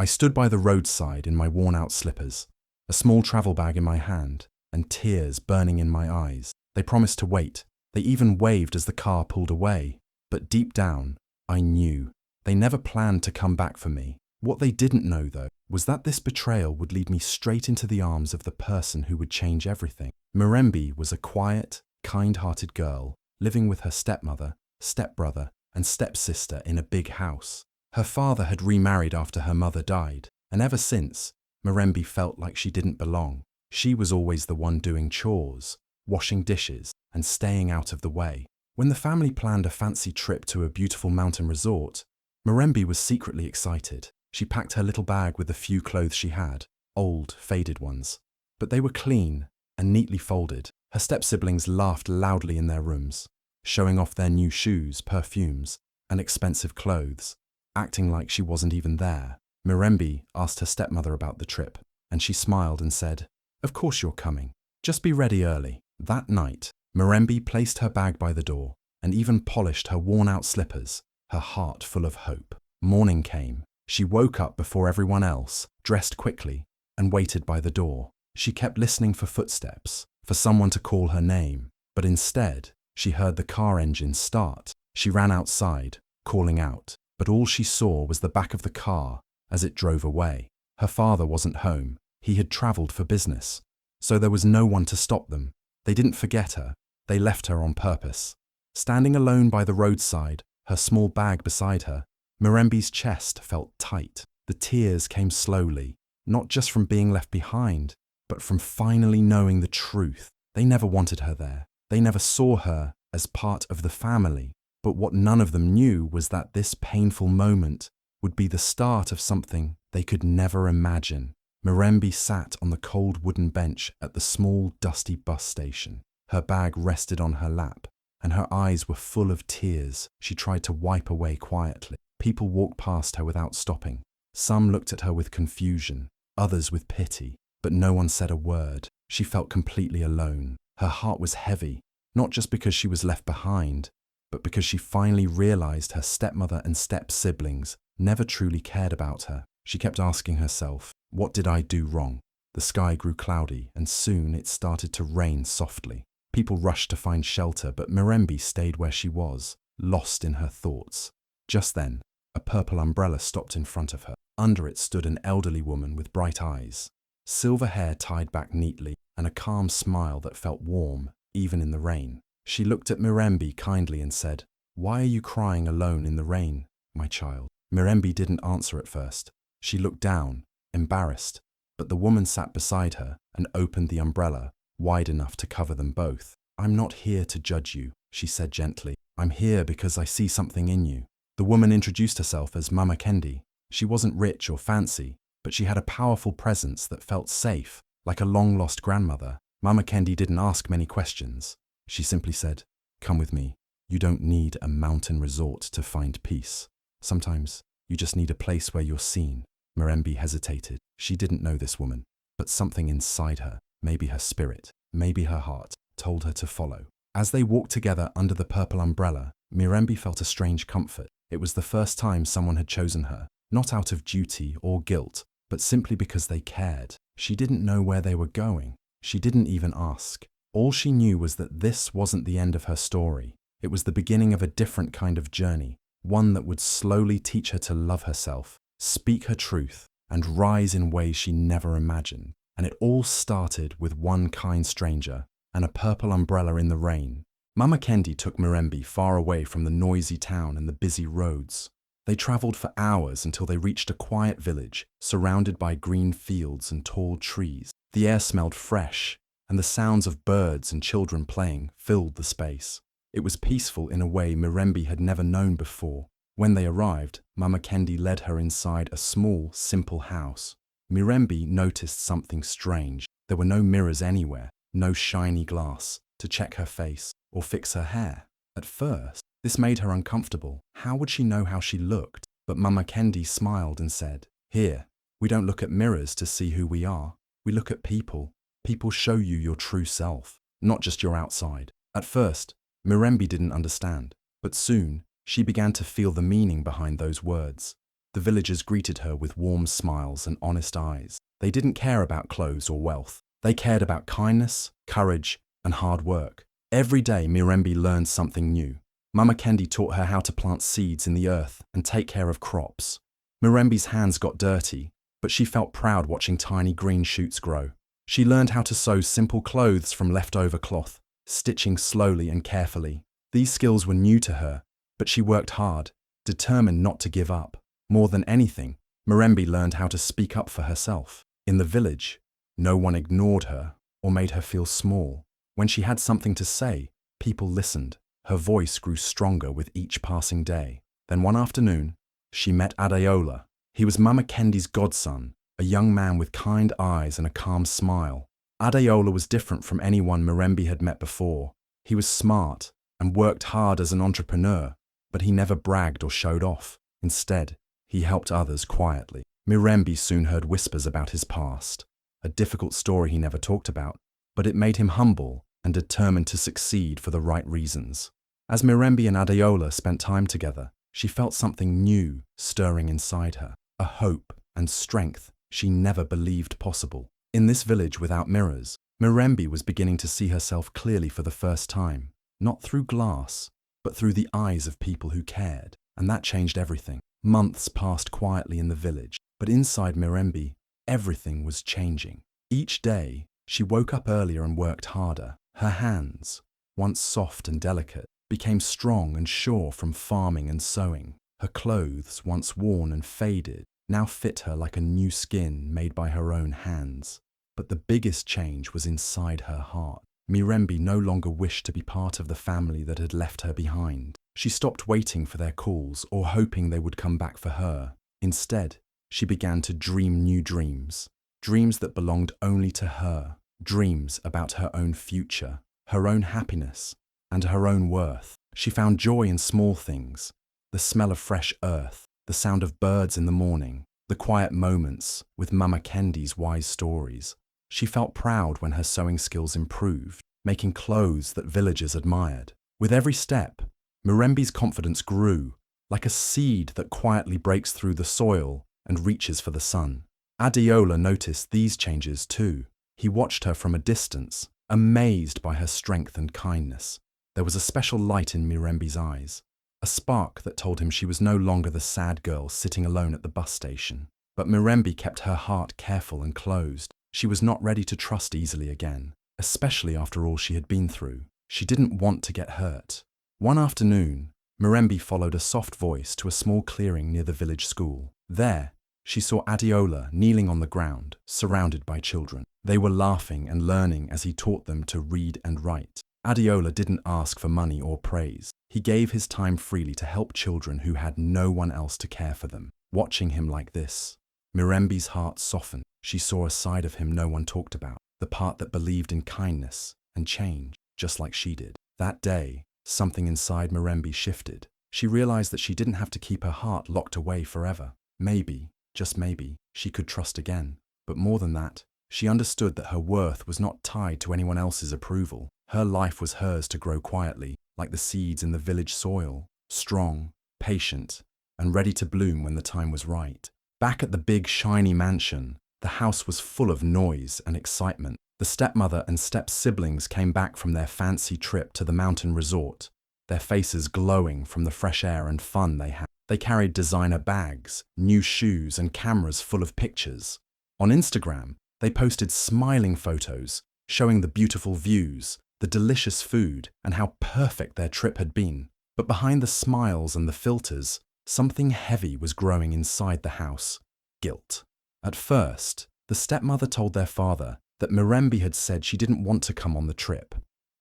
I stood by the roadside in my worn-out slippers, a small travel bag in my hand, and tears burning in my eyes. They promised to wait. They even waved as the car pulled away. But deep down, I knew. They never planned to come back for me. What they didn't know, though, was that this betrayal would lead me straight into the arms of the person who would change everything. Mirembe was a quiet, kind-hearted girl, living with her stepmother, stepbrother, and stepsister in a big house. Her father had remarried after her mother died, and ever since, Mirembe felt like she didn't belong. She was always the one doing chores, washing dishes, and staying out of the way. When the family planned a fancy trip to a beautiful mountain resort, Mirembe was secretly excited. She packed her little bag with the few clothes she had, old, faded ones. But they were clean and neatly folded. Her step-siblings laughed loudly in their rooms, showing off their new shoes, perfumes, and expensive clothes, acting like she wasn't even there. Mirembe asked her stepmother about the trip, and she smiled and said, "Of course you're coming. Just be ready early." That night, Mirembe placed her bag by the door and even polished her worn-out slippers, her heart full of hope. Morning came. She woke up before everyone else, dressed quickly, and waited by the door. She kept listening for footsteps, for someone to call her name, but instead, she heard the car engine start. She ran outside, calling out, but all she saw was the back of the car as it drove away. Her father wasn't home. He had traveled for business, so there was no one to stop them. They didn't forget her. They left her on purpose. Standing alone by the roadside, her small bag beside her, Mirembe's chest felt tight. The tears came slowly, not just from being left behind, but from finally knowing the truth. They never wanted her there. They never saw her as part of the family. But what none of them knew was that this painful moment would be the start of something they could never imagine. Mirembe sat on the cold wooden bench at the small, dusty bus station. Her bag rested on her lap, and her eyes were full of tears she tried to wipe away quietly. People walked past her without stopping. Some looked at her with confusion, others with pity, but no one said a word. She felt completely alone. Her heart was heavy, not just because she was left behind, but because she finally realized her stepmother and step-siblings never truly cared about her. She kept asking herself, "What did I do wrong?" The sky grew cloudy, and soon it started to rain softly. People rushed to find shelter, but Mirembe stayed where she was, lost in her thoughts. Just then, a purple umbrella stopped in front of her. Under it stood an elderly woman with bright eyes, silver hair tied back neatly, and a calm smile that felt warm, even in the rain. She looked at Mirembe kindly and said, "Why are you crying alone in the rain, my child?" Mirembe didn't answer at first. She looked down, embarrassed, but the woman sat beside her and opened the umbrella, wide enough to cover them both. "I'm not here to judge you," she said gently. "I'm here because I see something in you." The woman introduced herself as Mama Kendi. She wasn't rich or fancy, but she had a powerful presence that felt safe, like a long-lost grandmother. Mama Kendi didn't ask many questions. She simply said, "Come with me. You don't need a mountain resort to find peace. Sometimes you just need a place where you're seen." Mirembe hesitated. She didn't know this woman, but something inside her, maybe her spirit, maybe her heart, told her to follow. As they walked together under the purple umbrella, Mirembe felt a strange comfort. It was the first time someone had chosen her, not out of duty or guilt, but simply because they cared. She didn't know where they were going. She didn't even ask. All she knew was that this wasn't the end of her story. It was the beginning of a different kind of journey, one that would slowly teach her to love herself, speak her truth, and rise in ways she never imagined. And it all started with one kind stranger and a purple umbrella in the rain. Mama Kendi took Mirembe far away from the noisy town and the busy roads. They traveled for hours until they reached a quiet village surrounded by green fields and tall trees. The air smelled fresh, and the sounds of birds and children playing filled the space. It was peaceful in a way Mirembe had never known before. When they arrived, Mama Kendi led her inside a small, simple house. Mirembe noticed something strange. There were no mirrors anywhere, no shiny glass to check her face or fix her hair. At first, this made her uncomfortable. How would she know how she looked? But Mama Kendi smiled and said, "Here, we don't look at mirrors to see who we are. We look at people. People show you your true self, not just your outside." At first, Mirembe didn't understand, but soon she began to feel the meaning behind those words. The villagers greeted her with warm smiles and honest eyes. They didn't care about clothes or wealth. They cared about kindness, courage, and hard work. Every day, Mirembe learned something new. Mama Kendi taught her how to plant seeds in the earth and take care of crops. Mirembe's hands got dirty, but she felt proud watching tiny green shoots grow. She learned how to sew simple clothes from leftover cloth, stitching slowly and carefully. These skills were new to her, but she worked hard, determined not to give up. More than anything, Mirembe learned how to speak up for herself. In the village, no one ignored her or made her feel small. When she had something to say, people listened. Her voice grew stronger with each passing day. Then one afternoon, she met Adeola. He was Mama Kendi's godson, a young man with kind eyes and a calm smile. Adeola was different from anyone Mirembe had met before. He was smart and worked hard as an entrepreneur, but he never bragged or showed off. Instead, he helped others quietly. Mirembe soon heard whispers about his past, a difficult story he never talked about, but it made him humble and determined to succeed for the right reasons. As Mirembe and Adeola spent time together, she felt something new stirring inside her, a hope and strength she never believed possible. In this village without mirrors, Mirembe was beginning to see herself clearly for the first time, not through glass, but through the eyes of people who cared, and that changed everything. Months passed quietly in the village, but inside Mirembe, everything was changing. Each day, she woke up earlier and worked harder. Her hands, once soft and delicate, became strong and sure from farming and sewing. Her clothes, once worn and faded, now fit her like a new skin made by her own hands. But the biggest change was inside her heart. Mirembe no longer wished to be part of the family that had left her behind. She stopped waiting for their calls or hoping they would come back for her. Instead, she began to dream new dreams, dreams that belonged only to her, dreams about her own future, her own happiness, and her own worth. She found joy in small things, the smell of fresh earth, the sound of birds in the morning, the quiet moments with Mama Kendi's wise stories. She felt proud when her sewing skills improved, making clothes that villagers admired. With every step, Mirembe's confidence grew, like a seed that quietly breaks through the soil and reaches for the sun. Adeola noticed these changes too. He watched her from a distance, amazed by her strength and kindness. There was a special light in Mirembe's eyes, a spark that told him she was no longer the sad girl sitting alone at the bus station. But Mirembe kept her heart careful and closed. She was not ready to trust easily again, especially after all she had been through. She didn't want to get hurt. One afternoon, Mirembe followed a soft voice to a small clearing near the village school. There, she saw Adeola kneeling on the ground, surrounded by children. They were laughing and learning as he taught them to read and write. Adeola didn't ask for money or praise. He gave his time freely to help children who had no one else to care for them. Watching him like this, Mirembe's heart softened. She saw a side of him no one talked about, the part that believed in kindness and change, just like she did. That day, something inside Mirembe shifted. She realized that she didn't have to keep her heart locked away forever. Maybe, just maybe, she could trust again. But more than that, she understood that her worth was not tied to anyone else's approval. Her life was hers to grow quietly, like the seeds in the village soil, strong, patient, and ready to bloom when the time was right. Back at the big, shiny mansion, the house was full of noise and excitement. The stepmother and step-siblings came back from their fancy trip to the mountain resort, their faces glowing from the fresh air and fun they had. They carried designer bags, new shoes, and cameras full of pictures. On Instagram, they posted smiling photos, showing the beautiful views, the delicious food, and how perfect their trip had been. But behind the smiles and the filters, something heavy was growing inside the house: guilt. At first, the stepmother told their father that Mirembe had said she didn't want to come on the trip.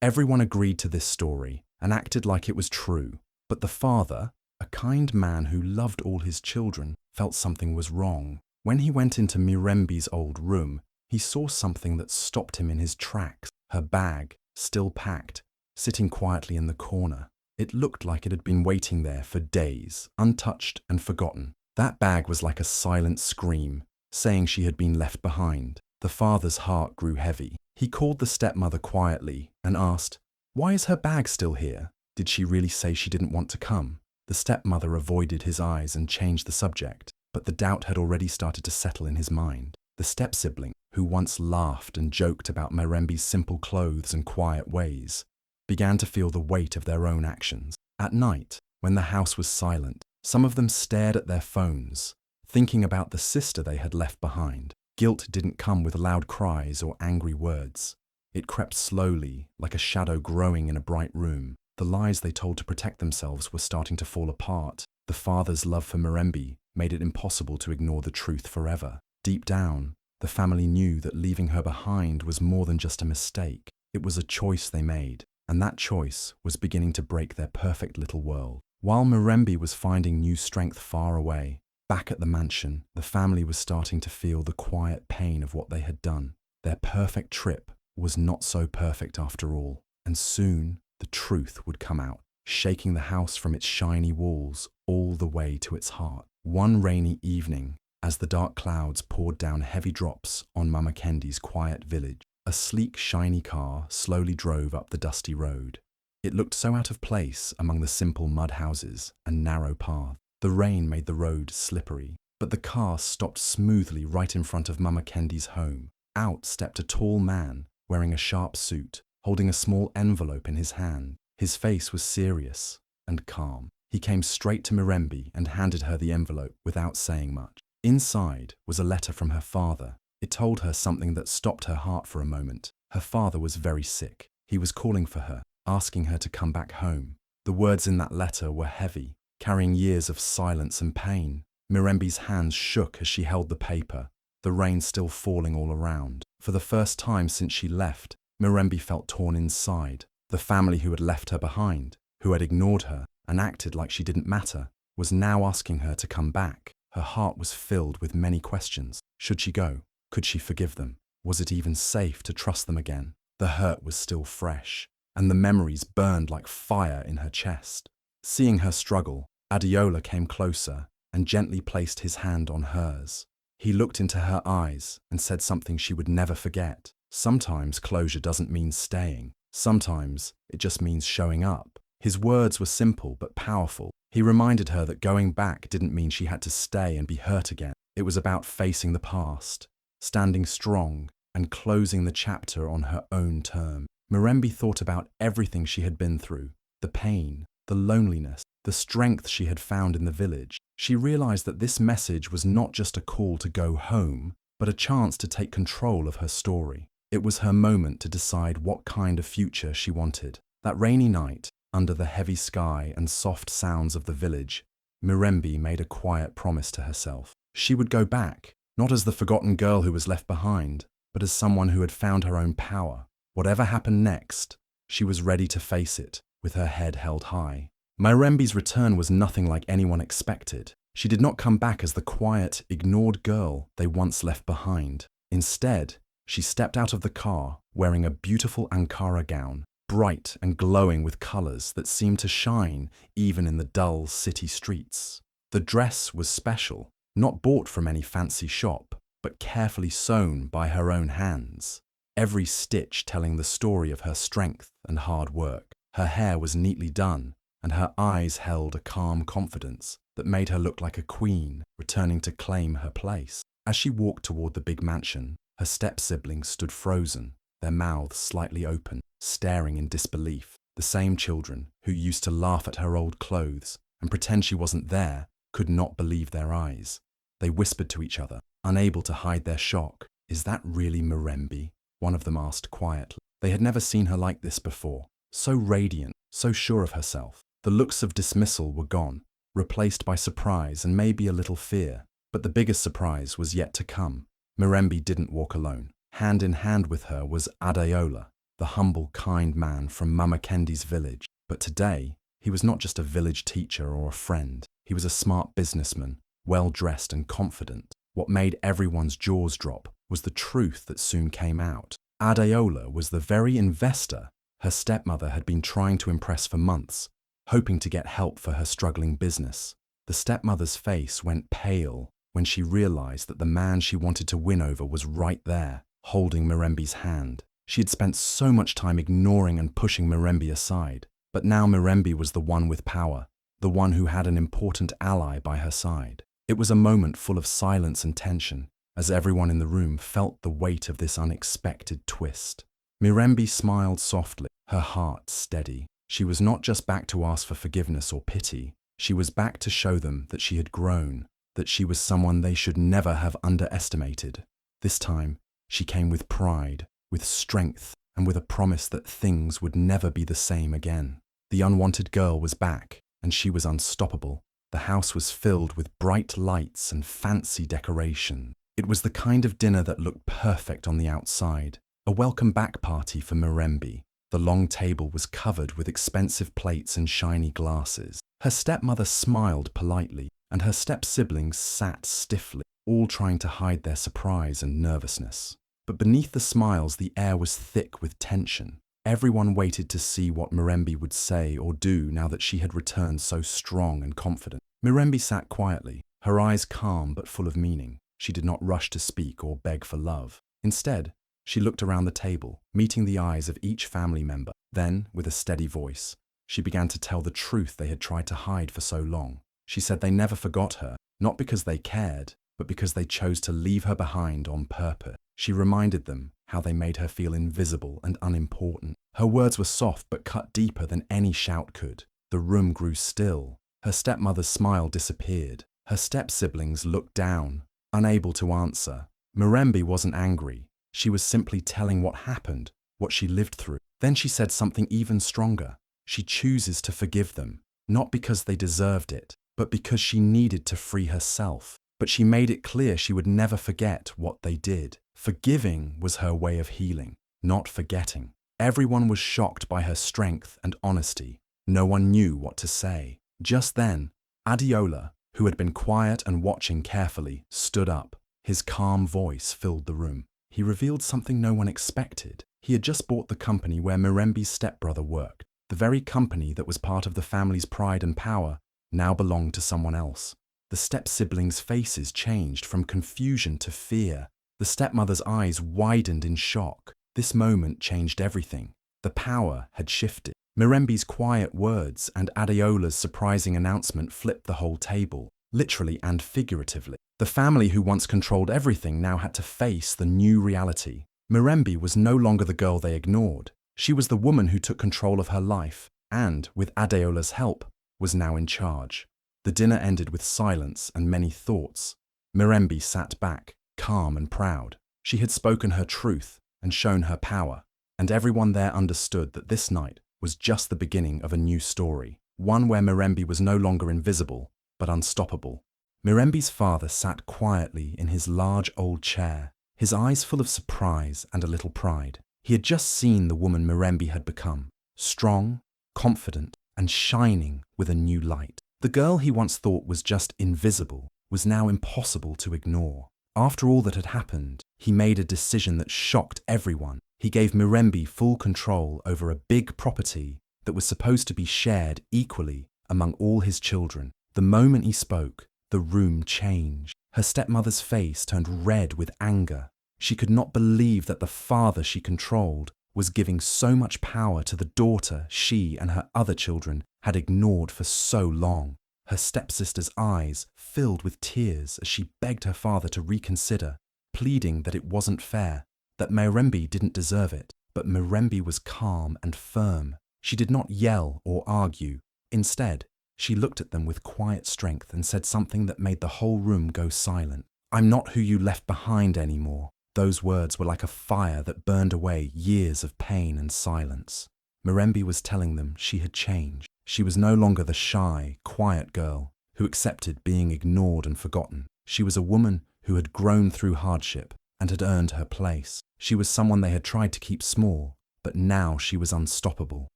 Everyone agreed to this story and acted like it was true. But the father, a kind man who loved all his children, felt something was wrong. When he went into Mirembe's old room, he saw something that stopped him in his tracks. Her bag, still packed, sitting quietly in the corner. It looked like it had been waiting there for days, untouched and forgotten. That bag was like a silent scream, saying she had been left behind. The father's heart grew heavy. He called the stepmother quietly and asked, "Why is her bag still here? Did she really say she didn't want to come?" The stepmother avoided his eyes and changed the subject. But the doubt had already started to settle in his mind. The step-sibling, who once laughed and joked about Mirembe's simple clothes and quiet ways, began to feel the weight of their own actions. At night, when the house was silent, some of them stared at their phones, thinking about the sister they had left behind. Guilt didn't come with loud cries or angry words. It crept slowly, like a shadow growing in a bright room. The lies they told to protect themselves were starting to fall apart. The father's love for Mirembe made it impossible to ignore the truth forever. Deep down, the family knew that leaving her behind was more than just a mistake. It was a choice they made, and that choice was beginning to break their perfect little world. While Mirembe was finding new strength far away, back at the mansion, the family was starting to feel the quiet pain of what they had done. Their perfect trip was not so perfect after all, and soon the truth would come out, shaking the house from its shiny walls all the way to its heart. One rainy evening, as the dark clouds poured down heavy drops on Mama Kendi's quiet village, a sleek, shiny car slowly drove up the dusty road. It looked so out of place among the simple mud houses and narrow paths. The rain made the road slippery, but the car stopped smoothly right in front of Mama Kendi's home. Out stepped a tall man wearing a sharp suit, holding a small envelope in his hand. His face was serious and calm. He came straight to Mirembe and handed her the envelope without saying much. Inside was a letter from her father. It told her something that stopped her heart for a moment. Her father was very sick. He was calling for her, asking her to come back home. The words in that letter were heavy, carrying years of silence and pain. Mirembe's hands shook as she held the paper, the rain still falling all around. For the first time since she left, Mirembe felt torn inside. The family who had left her behind, who had ignored her and acted like she didn't matter, was now asking her to come back. Her heart was filled with many questions. Should she go? Could she forgive them? Was it even safe to trust them again? The hurt was still fresh, and the memories burned like fire in her chest. Seeing her struggle, Adeola came closer and gently placed his hand on hers. He looked into her eyes and said something she would never forget. Sometimes closure doesn't mean staying. Sometimes it just means showing up. His words were simple but powerful. He reminded her that going back didn't mean she had to stay and be hurt again. It was about facing the past, standing strong, and closing the chapter on her own terms. Mirembe thought about everything she had been through, the pain, the loneliness, the strength she had found in the village. She realized that this message was not just a call to go home, but a chance to take control of her story. It was her moment to decide what kind of future she wanted. That rainy night, under the heavy sky and soft sounds of the village, Mirembe made a quiet promise to herself. She would go back, not as the forgotten girl who was left behind, but as someone who had found her own power. Whatever happened next, she was ready to face it, with her head held high. Mirembe's return was nothing like anyone expected. She did not come back as the quiet, ignored girl they once left behind. Instead, she stepped out of the car wearing a beautiful Ankara gown, bright and glowing with colors that seemed to shine even in the dull city streets. The dress was special, not bought from any fancy shop, but carefully sewn by her own hands, every stitch telling the story of her strength and hard work. Her hair was neatly done, and her eyes held a calm confidence that made her look like a queen returning to claim her place. As she walked toward the big mansion, her step-siblings stood frozen, their mouths slightly open, staring in disbelief. The same children who used to laugh at her old clothes and pretend she wasn't there could not believe their eyes. They whispered to each other, unable to hide their shock. "Is that really Mirembe?" one of them asked quietly. They had never seen her like this before, so radiant, so sure of herself. The looks of dismissal were gone, replaced by surprise and maybe a little fear. But the biggest surprise was yet to come. Mirembe didn't walk alone. Hand in hand with her was Adeola, the humble, kind man from Mama Kendi's village. But today, he was not just a village teacher or a friend. He was a smart businessman, well-dressed and confident. What made everyone's jaws drop was the truth that soon came out. Adeola was the very investor her stepmother had been trying to impress for months, hoping to get help for her struggling business. The stepmother's face went pale when she realized that the man she wanted to win over was right there, holding Mirembe's hand. She had spent so much time ignoring and pushing Mirembe aside, but now Mirembe was the one with power, the one who had an important ally by her side. It was a moment full of silence and tension, as everyone in the room felt the weight of this unexpected twist. Mirembe smiled softly, her heart steady. She was not just back to ask for forgiveness or pity, she was back to show them that she had grown, that she was someone they should never have underestimated. This time, she came with pride, with strength, and with a promise that things would never be the same again. The unwanted girl was back, and she was unstoppable. The house was filled with bright lights and fancy decoration. It was the kind of dinner that looked perfect on the outside, a welcome back party for Mirembe. The long table was covered with expensive plates and shiny glasses. Her stepmother smiled politely, and her step-siblings sat stiffly, all trying to hide their surprise and nervousness. But beneath the smiles, the air was thick with tension. Everyone waited to see what Mirembe would say or do now that she had returned so strong and confident. Mirembe sat quietly, her eyes calm but full of meaning. She did not rush to speak or beg for love. Instead, she looked around the table, meeting the eyes of each family member. Then, with a steady voice, she began to tell the truth they had tried to hide for so long. She said they never forgot her, not because they cared, but because they chose to leave her behind on purpose. She reminded them how they made her feel invisible and unimportant. Her words were soft but cut deeper than any shout could. The room grew still. Her stepmother's smile disappeared. Her step-siblings looked down, unable to answer. Mirembe wasn't angry. She was simply telling what happened, what she lived through. Then she said something even stronger. She chooses to forgive them, not because they deserved it, but because she needed to free herself. But she made it clear she would never forget what they did. Forgiving was her way of healing, not forgetting. Everyone was shocked by her strength and honesty. No one knew what to say. Just then, Adeola, who had been quiet and watching carefully, stood up. His calm voice filled the room. He revealed something no one expected. He had just bought the company where Mirembe's stepbrother worked. The very company that was part of the family's pride and power now belonged to someone else. The step-siblings' faces changed from confusion to fear. The stepmother's eyes widened in shock. This moment changed everything. The power had shifted. Mirembe's quiet words and Adeola's surprising announcement flipped the whole table, literally and figuratively. The family who once controlled everything now had to face the new reality. Mirembe was no longer the girl they ignored. She was the woman who took control of her life and, with Adeola's help, was now in charge. The dinner ended with silence and many thoughts. Mirembe sat back, calm and proud. She had spoken her truth and shown her power, and everyone there understood that this night was just the beginning of a new story, one where Mirembe was no longer invisible, but unstoppable. Mirembe's father sat quietly in his large old chair, his eyes full of surprise and a little pride. He had just seen the woman Mirembe had become, strong, confident, and shining with a new light. The girl he once thought was just invisible was now impossible to ignore. After all that had happened, he made a decision that shocked everyone. He gave Mirembe full control over a big property that was supposed to be shared equally among all his children. The moment he spoke, the room changed. Her stepmother's face turned red with anger. She could not believe that the father she controlled was giving so much power to the daughter she and her other children had ignored for so long. Her stepsister's eyes filled with tears as she begged her father to reconsider, pleading that it wasn't fair, that Mirembe didn't deserve it. But Mirembe was calm and firm. She did not yell or argue. Instead, she looked at them with quiet strength and said something that made the whole room go silent. "I'm not who you left behind anymore." Those words were like a fire that burned away years of pain and silence. Mirembe was telling them she had changed. She was no longer the shy, quiet girl who accepted being ignored and forgotten. She was a woman who had grown through hardship and had earned her place. She was someone they had tried to keep small, but now she was unstoppable.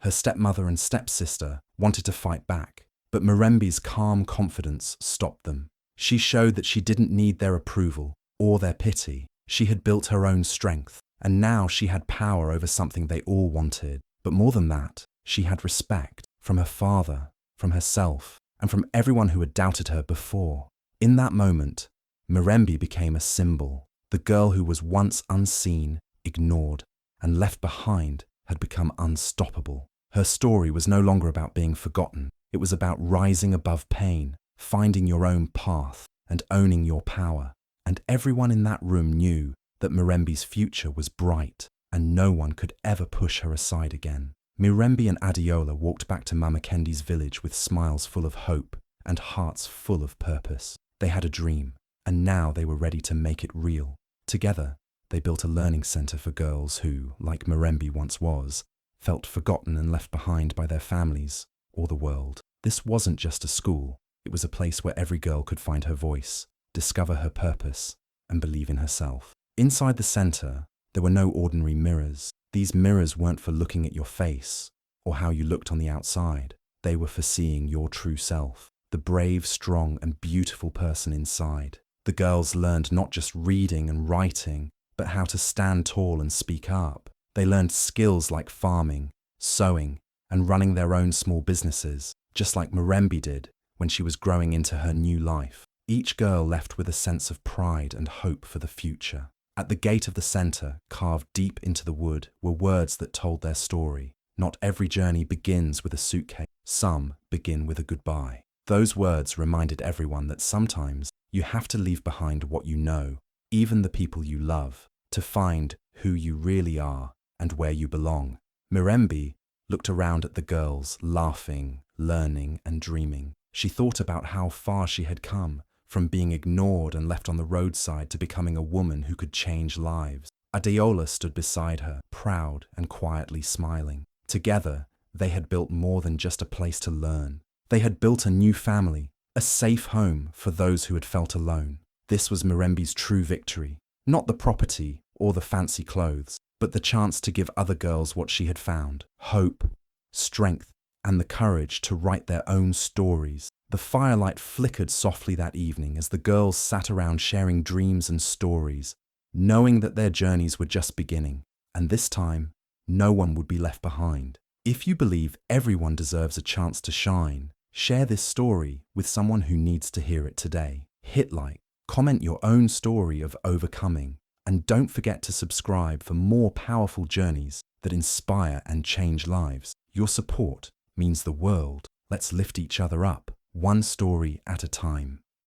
Her stepmother and stepsister wanted to fight back, but Mirembe's calm confidence stopped them. She showed that she didn't need their approval or their pity. She had built her own strength, and now she had power over something they all wanted. But more than that, she had respect from her father, from herself, and from everyone who had doubted her before. In that moment, Mirembe became a symbol. The girl who was once unseen, ignored, and left behind had become unstoppable. Her story was no longer about being forgotten. It was about rising above pain, finding your own path, and owning your power. And everyone in that room knew that Mirembe's future was bright and no one could ever push her aside again. Mirembe and Adeola walked back to Mama Kendi's village with smiles full of hope and hearts full of purpose. They had a dream, and now they were ready to make it real. Together, they built a learning center for girls who, like Mirembe once was, felt forgotten and left behind by their families or the world. This wasn't just a school, it was a place where every girl could find her voice, discover her purpose, and believe in herself. Inside the center, there were no ordinary mirrors. These mirrors weren't for looking at your face or how you looked on the outside. They were for seeing your true self, the brave, strong, and beautiful person inside. The girls learned not just reading and writing, but how to stand tall and speak up. They learned skills like farming, sewing, and running their own small businesses, just like Mirembe did when she was growing into her new life. Each girl left with a sense of pride and hope for the future. At the gate of the center, carved deep into the wood, were words that told their story. Not every journey begins with a suitcase. Some begin with a goodbye. Those words reminded everyone that sometimes you have to leave behind what you know, even the people you love, to find who you really are and where you belong. Mirembe looked around at the girls, laughing, learning, and dreaming. She thought about how far she had come, from being ignored and left on the roadside to becoming a woman who could change lives. Adeola stood beside her, proud and quietly smiling. Together, they had built more than just a place to learn. They had built a new family, a safe home for those who had felt alone. This was Mirembe's true victory, not the property or the fancy clothes, but the chance to give other girls what she had found: hope, strength, and the courage to write their own stories. The firelight flickered softly that evening as the girls sat around sharing dreams and stories, knowing that their journeys were just beginning, and this time, no one would be left behind. If you believe everyone deserves a chance to shine, share this story with someone who needs to hear it today. Hit like, comment your own story of overcoming, and don't forget to subscribe for more powerful journeys that inspire and change lives. Your support means the world. Let's lift each other up, one story at a time.